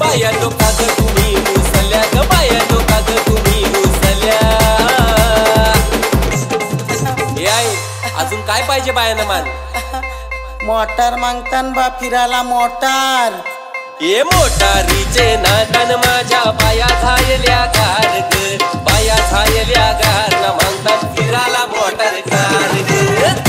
बाया लोकाग तुम्ही रुसल्या ग बाया लोकाग तुम्ही रुसल्या याय अजून काय पाहिजे बायानं मान मोटार मागतान बा फिरायला मोटार ये मोटारीचे नाटन माझ्या बाया झायल्या गार ग बाया झायल्या गार ना मागतान फिरायला मोटार कार ग